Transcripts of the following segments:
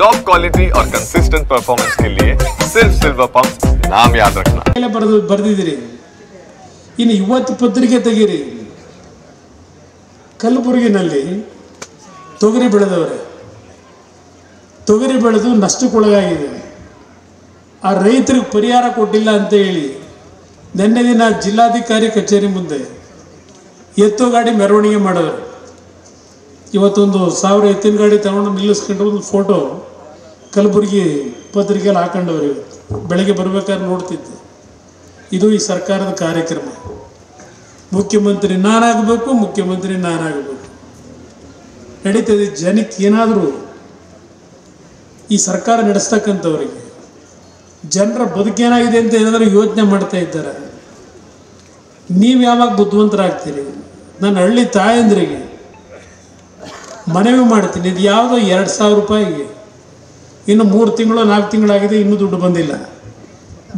Top quality और consistent performance के लिए सिर्फ सिल्वर पंप नाम याद रखना। बर्दिदिरी इನ್ನು ಇವತ್ತು ಪತ್ರಿಕೆ ತೆಗೀರಿ ಕಲಬುರಗಿನಲ್ಲಿ ತೊಗರಿ ಬೆಳೆದವರೆ ತೊಗರಿ ಬೆಳೆದು ನಷ್ಟಕ್ಕೊಳಗಾಗಿದೆ ಆ ರೈತರಿಗೆ ಪರಿಹಾರ ಕೊಟ್ಟಿಲ್ಲ ಅಂತ ಹೇಳಿ ನಿನ್ನೆ ದಿನ ಜಿಲ್ಲಾಧಿಕಾರಿ ಕಚೇರಿ ಮುಂದೆ ಎತ್ತು ಗಾಡಿ ಮೆರವಣಿಗೆ ಮಾಡಿದ್ರು ಇವತ್ತೊಂದು 1000 ಎತ್ತಿನ ಗಾಡಿ ತಗೊಂಡು ನಿಲ್ಲಿಸ್ಕೊಂಡು ಒಂದು ಫೋಟೋ ಕಲಬುರಗಿ ಪತ್ರಿಕೆಯಲ್ಲಿ ಹಾಕೊಂಡವ್ರು ಇವತ್ತು ಬೆಳಗ್ಗೆ ಬರಬೇಕಾದ್ರೆ ನೋಡ್ತಿದ್ದೆ ಇದು ಈ ಸರ್ಕಾರದ ಕಾರ್ಯಕ್ರಮ ಮುಖ್ಯಮಂತ್ರಿ ನಾನಾಗಬೇಕು ಮುಖ್ಯಮಂತ್ರಿ ನಾನಾಗಬೇಕು ನಡೀತದೆ ಜನಕ್ಕೆ ಏನಾದರೂ ಈ ಸರ್ಕಾರ ನಡೆಸ್ತಕ್ಕಂಥವರಿಗೆ ಜನರ ಬದುಕೇನಾಗಿದೆ ಅಂತ ಏನಾದರೂ ಯೋಚನೆ ಮಾಡ್ತಾ ಇದ್ದಾರೆ ನೀವು ಯಾವಾಗ ಬುದ್ಧಿವಂತರಾಗ್ತೀರಿ ನಾನು ಹಳ್ಳಿ ತಾಯಂದ್ರಿಗೆ ಮನವಿ ಮಾಡ್ತೀನಿ ಇದು ಯಾವುದೋ 2000 ರೂಪಾಯಿಗೆ ಇನ್ನು 3 ತಿಂಗಳು 4 ತಿಂಗಳಾಗಿದೆ ಇನ್ನೂ ದುಡ್ಡು ಬಂದಿಲ್ಲ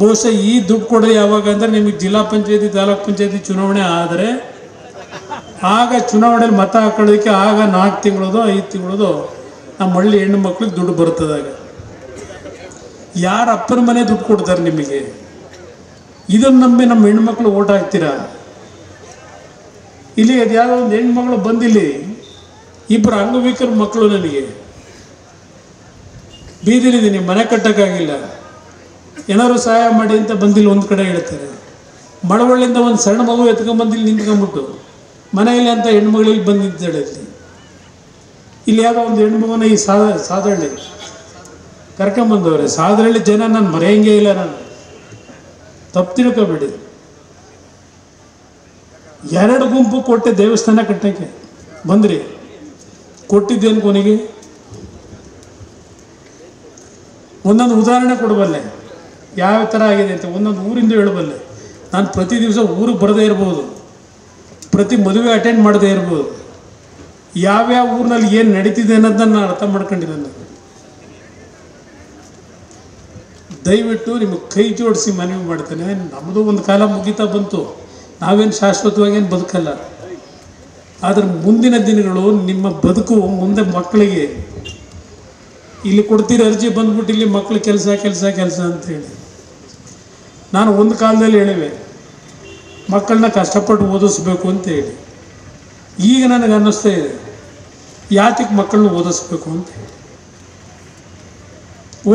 ಬಹುಶಃ ಈ ದುಡ್ಡು ಕೊಡೋದು ಯಾವಾಗ ಅಂದರೆ ನಿಮಗೆ ಜಿಲ್ಲಾ ಪಂಚಾಯತಿ ತಾಲೂಕು ಪಂಚಾಯತಿ ಚುನಾವಣೆ ಆದರೆ ಆಗ ಚುನಾವಣೆಯಲ್ಲಿ ಮತ ಹಾಕೊಳ್ಳೋದಕ್ಕೆ ಆಗ 4 ತಿಂಗಳದೋ 5 ತಿಂಗಳದೋ ನಮ್ಮ ಹಳ್ಳಿ ಹೆಣ್ಣು ಮಕ್ಳಿಗೆ ದುಡ್ಡು ಬರ್ತದಾಗ ಯಾರ ಅಪ್ಪನ ಮನೆ ದುಡ್ಡು ಕೊಡ್ತಾರೆ ನಿಮಗೆ ಇದನ್ನು ನಂಬಿ ನಮ್ಮ ಹೆಣ್ಮಕ್ಳು ಓಟ್ ಹಾಕ್ತೀರಾ ಇಲ್ಲಿ ಅದು ಯಾವುದೋ ಒಂದು ಹೆಣ್ಮಕ್ಳು ಬಂದಿಲ್ಲಿ 2 ಅಂಗವಿಕಲ ಮಕ್ಕಳು ನನಗೆ ಬೀದಿಲಿದ್ದೀನಿ ಮನೆ ಕಟ್ಟೋಕ್ಕಾಗಿಲ್ಲ ಏನಾದ್ರು ಸಹಾಯ ಮಾಡಿ ಅಂತ ಬಂದಿಲ್ಲ ಒಂದು ಕಡೆ ಹೇಳ್ತಾರೆ ಮಳವಳ್ಳಿಯಿಂದ ಒಂದು ಸಣ್ಣ ಮಗು ಎತ್ಕೊಂಡ್ಬಂದಿಲ್ಲಿ ನಿಂತ್ಕೊಂಡ್ಬಿಟ್ಟು ಮನೆಯಲ್ಲಿ ಅಂತ ಹೆಣ್ಮಗಳಿಗೆ ಬಂದು ನಿಂತಾಳೆ ಇಲ್ಲಿ ಯಾವುದೋ ಒಂದು ಹೆಣ್ಮಗುನ ಈ ಸಾದಹಳ್ಳಿ ಕರ್ಕೊಂಬಂದವ್ರೆ ಸಾದಹಳ್ಳಿ ಜನ ನಾನು ಮರೆಯಂಗೇ ಇಲ್ಲ ನಾನು ತಪ್ಪು ತಿಳ್ಕೊಬೇಡಿ 2 ಗುಂಪು ಕೊಟ್ಟೆ ದೇವಸ್ಥಾನ ಕಟ್ಟೋಕ್ಕೆ ಬಂದ್ರಿ ಕೊಟ್ಟಿದ್ದೇನು ಕೊನೆಗೆ ಒಂದೊಂದು ಉದಾಹರಣೆ ಕೊಡಬಲ್ಲೆ ಯಾವ ಥರ ಆಗಿದೆ ಅಂತ ಒಂದೊಂದು ಊರಿಂದ ಹೇಳಬಲ್ಲೆ ನಾನು ಪ್ರತಿ ದಿವಸ ಊರಿಗೆ ಬರದೇ ಇರ್ಬೋದು ಪ್ರತಿ ಮದುವೆ ಅಟೆಂಡ್ ಮಾಡದೇ ಇರ್ಬೋದು ಯಾವ್ಯಾವ ಊರಿನಲ್ಲಿ ಏನು ನಡೀತಿದೆ ಅನ್ನೋದನ್ನು ನಾನು ಅರ್ಥ ಮಾಡ್ಕೊಂಡಿದ್ದೇನೆ ದಯವಿಟ್ಟು ನಿಮಗೆ ಕೈ ಜೋಡಿಸಿ ಮನವಿ ಮಾಡ್ತೇನೆ ನಮ್ಮದು ಒಂದು ಕಾಲ ಮುಗಿತಾ ಬಂತು ನಾವೇನು ಶಾಶ್ವತವಾಗೇನು ಬದುಕಲ್ಲ ಆದರೆ ಮುಂದಿನ ದಿನಗಳು ನಿಮ್ಮ ಬದುಕು ಮುಂದೆ ಮಕ್ಕಳಿಗೆ ಇಲ್ಲಿ ಕೊಡ್ತೀರಿ ಅರ್ಜಿ ಬಂದ್ಬಿಟ್ಟು ಇಲ್ಲಿ ಮಕ್ಕಳು ಕೆಲಸ ಅಂತೇಳಿ ನಾನು ಒಂದು ಕಾಲದಲ್ಲಿ ಹೇಳಿವೆ ಮಕ್ಕಳನ್ನ ಕಷ್ಟಪಟ್ಟು ಓದಿಸ್ಬೇಕು ಅಂತೇಳಿ ಈಗ ನನಗೆ ಅನ್ನಿಸ್ತಾ ಇದೆ ಯಾತಕ್ಕೆ ಮಕ್ಕಳನ್ನ ಓದಿಸ್ಬೇಕು ಅಂತೇಳಿ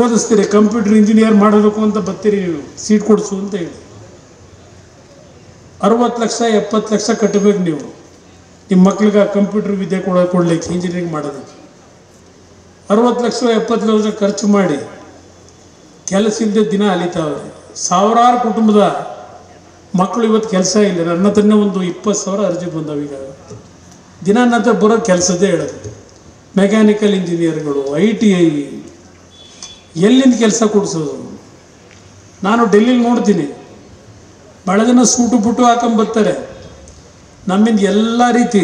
ಓದಿಸ್ತೀರಿ ಕಂಪ್ಯೂಟರ್ ಇಂಜಿನಿಯರ್ ಮಾಡಬೇಕು ಅಂತ ಬರ್ತೀರಿ ನೀವು ಸೀಟ್ ಕೊಡಿಸು ಅಂತ ಹೇಳಿ 60 ಲಕ್ಷ 70 ಲಕ್ಷ ಕಟ್ಟಬೇಕು ನೀವು ನಿಮ್ಮ ಮಕ್ಳಿಗೆ ಕಂಪ್ಯೂಟರ್ ವಿದ್ಯೆ ಕೊಡಲಿಕ್ಕೆ ಇಂಜಿನಿಯರಿಂಗ್ ಮಾಡೋದಕ್ಕೆ 60 ಲಕ್ಷ 70 ಲಕ್ಷ ಖರ್ಚು ಮಾಡಿ ಕೆಲಸ ಇಲ್ಲದೆ ದಿನ ಅಲಿತಾವ್ರೆ ಸಾವಿರಾರು ಕುಟುಂಬದ ಮಕ್ಕಳು ಇವತ್ತು ಕೆಲಸ ಇಲ್ಲ ನನ್ನ ಹತ್ರನೇ ಒಂದು 20,000 ಅರ್ಜಿ ಬಂದವು ಈಗ ದಿನ ನನ್ನ ಹತ್ರ ಬರೋ ಕೆಲಸದೇ ಹೇಳೋದು ಮೆಕ್ಯಾನಿಕಲ್ ಇಂಜಿನಿಯರ್ಗಳು ITI ಎಲ್ಲಿಂದ ಕೆಲಸ ಕೊಡಿಸೋದು ನಾನು ಡೆಲ್ಲಿಲಿ ನೋಡ್ತೀನಿ ಭಾಳ ಜನ ಸೂಟು ಬುಟ್ಟು ಹಾಕೊಂಬರ್ತಾರೆ ನಮ್ಮಿಂದ ಎಲ್ಲ ರೀತಿ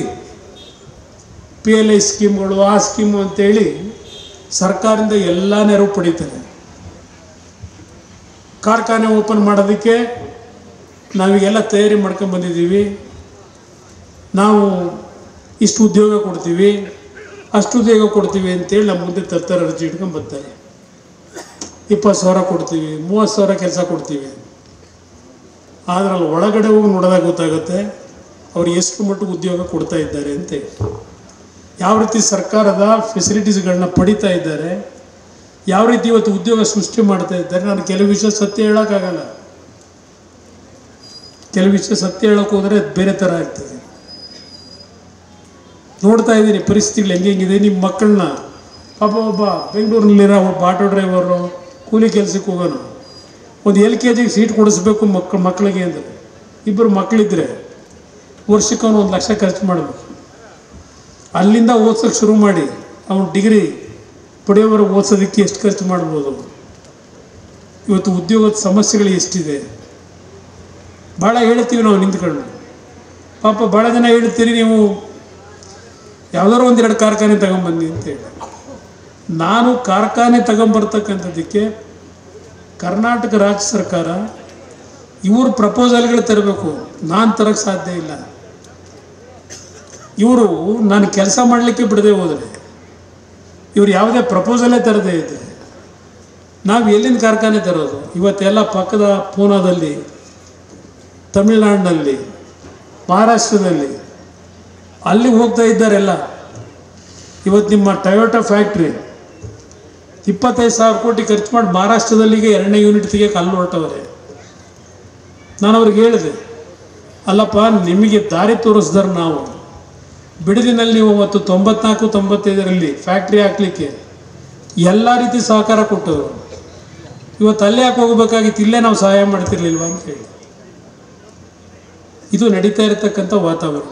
PLI ಸ್ಕೀಮ್ಗಳು ಆ ಸ್ಕೀಮು ಅಂತೇಳಿ ಸರ್ಕಾರದಿಂದ ಎಲ್ಲ ನೆರವು ಪಡೀತಾರೆ ಕಾರ್ಖಾನೆ ಓಪನ್ ಮಾಡೋದಕ್ಕೆ ನಾವೀಗೆಲ್ಲ ತಯಾರಿ ಮಾಡ್ಕೊಂಡ್ಬಂದಿದ್ದೀವಿ ನಾವು ಇಷ್ಟು ಉದ್ಯೋಗ ಕೊಡ್ತೀವಿ ಅಷ್ಟು ಉದ್ಯೋಗ ಕೊಡ್ತೀವಿ ಅಂತೇಳಿ ನಮ್ಮ ಮುಂದೆ ತರ್ತಾರೆ ಅರ್ಜಿ ಇಟ್ಕೊಂಡ್ಬರ್ತಾರೆ 20,000 ಕೊಡ್ತೀವಿ 30,000 ಕೆಲಸ ಕೊಡ್ತೀವಿ ಆದರೆ ಅಲ್ಲಿ ಒಳಗಡೆ ಹೋಗಿ ನೋಡಿದಾಗ ಗೊತ್ತಾಗುತ್ತೆ ಅವ್ರು ಎಷ್ಟು ಮಟ್ಟಿಗೆ ಉದ್ಯೋಗ ಕೊಡ್ತಾ ಇದ್ದಾರೆ ಅಂತೇಳಿ ಯಾವ ರೀತಿ ಸರ್ಕಾರದ ಫೆಸಿಲಿಟೀಸ್ಗಳನ್ನ ಪಡಿತಾ ಇದ್ದಾರೆ ಯಾವ ರೀತಿ ಇವತ್ತು ಉದ್ಯೋಗ ಸೃಷ್ಟಿ ಮಾಡ್ತಾ ಇದ್ದಾರೆ ನಾನು ಕೆಲವು ವಿಷಯ ಸತ್ಯ ಹೇಳೋಕ್ಕಾಗಲ್ಲ ಕೆಲವು ವಿಷಯ ಸತ್ಯ ಹೇಳೋಕೆ ಹೋದರೆ ಅದು ಬೇರೆ ಥರ ಆಗ್ತದೆ ನೋಡ್ತಾ ಇದ್ದೀನಿ ಪರಿಸ್ಥಿತಿಗಳು ಹೆಂಗಿದೆ ನಿಮ್ಮ ಮಕ್ಕಳನ್ನ ಪಾಪ ಒಬ್ಬ ಬೆಂಗಳೂರಿನಲ್ಲಿರೋ ಒಬ್ಬ ಆಟೋ ಡ್ರೈವರು ಕೂಲಿ ಕೆಲಸಕ್ಕೆ ಹೋಗೋನು ಒಂದು LKG ಸೀಟ್ ಕೊಡಿಸ್ಬೇಕು ಮಕ್ಕಳಿಗೆ ಅಂದರೆ 2 ಮಕ್ಕಳಿದ್ರೆ ವರ್ಷಕ್ಕೆ ಅವನು 1 ಲಕ್ಷ ಖರ್ಚು ಮಾಡಬೇಕು ಅಲ್ಲಿಂದ ಓದ್ಸೋಕ್ಕೆ ಶುರು ಮಾಡಿ ಅವನು ಡಿಗ್ರಿ ಪಡೆಯೋವರೆಗೆ ಓದಿಸೋದಕ್ಕೆ ಎಷ್ಟು ಖರ್ಚು ಮಾಡ್ಬೋದು ಇವತ್ತು ಉದ್ಯೋಗದ ಸಮಸ್ಯೆಗಳು ಎಷ್ಟಿದೆ ಭಾಳ ಹೇಳ್ತೀವಿ ನಾವು ನಿಂತ್ಕೊಂಡು ಪಾಪ ಭಾಳ ಜನ ಹೇಳ್ತೀರಿ ನೀವು ಯಾವುದಾದ್ರು 1-2 ಕಾರ್ಖಾನೆ ತಗೊಂಬಂದಿ ಅಂತೇಳಿ ನಾನು ಕಾರ್ಖಾನೆ ತಗೊಂಬರ್ತಕ್ಕಂಥದ್ದಕ್ಕೆ ಕರ್ನಾಟಕ ರಾಜ್ಯ ಸರ್ಕಾರ ಇವರು ಪ್ರಪೋಸಲ್ಗಳು ತರಬೇಕು ನಾನು ತರಕ್ಕೆ ಸಾಧ್ಯ ಇಲ್ಲ ಇವರು ನಾನು ಕೆಲಸ ಮಾಡಲಿಕ್ಕೆ ಬಿಡದೆ ಹೋದರೆ ಇವ್ರು ಯಾವುದೇ ಪ್ರಪೋಸಲೇ ತರದೇ ಇದ್ದರೆ ನಾವು ಎಲ್ಲಿಂದ ಕಾರ್ಖಾನೆ ತರೋದು? ಇವತ್ತೆಲ್ಲ ಪಕ್ಕದ ಪೂನಾದಲ್ಲಿ, ತಮಿಳ್ನಾಡಿನಲ್ಲಿ, ಮಹಾರಾಷ್ಟ್ರದಲ್ಲಿ ಅಲ್ಲಿ ಹೋಗ್ತಾ ಇದ್ದಾರೆಲ್ಲ. ಇವತ್ತು ನಿಮ್ಮ ಟೊಯೋಟಾ ಫ್ಯಾಕ್ಟ್ರಿ 25,000 ಕೋಟಿ ಖರ್ಚು ಮಾಡಿ ಮಹಾರಾಷ್ಟ್ರದಲ್ಲಿಗೆ 2ನೇ ಯೂನಿಟ್ ತೆಗಿಯೋಕೆ ಅಲ್ಲಿ ಹೊರಟವ್ರೆ. ನಾನು ಅವ್ರಿಗೆ ಹೇಳಿದೆ, ಅಲ್ಲಪ್ಪ ನಿಮಗೆ ದಾರಿ ತೋರಿಸಿದ್ರೆ ನಾವು ಬಿಡದಿನಲ್ಲಿ ನೀವು ಅವತ್ತು 94-95ರಲ್ಲಿ ಫ್ಯಾಕ್ಟ್ರಿ ಹಾಕ್ಲಿಕ್ಕೆ ಎಲ್ಲ ರೀತಿ ಸಹಕಾರ ಕೊಟ್ಟವರು. ಇವತ್ತು ಅಲ್ಲೇ ಯಾಕೆ ಹೋಗಬೇಕಾಗಿತ್ತು, ಇಲ್ಲೇ ನಾವು ಸಹಾಯ ಮಾಡ್ತಿರ್ಲಿಲ್ವ ಅಂತ ಹೇಳಿ. ಇದು ನಡೀತಾ ಇರತಕ್ಕಂಥ ವಾತಾವರಣ.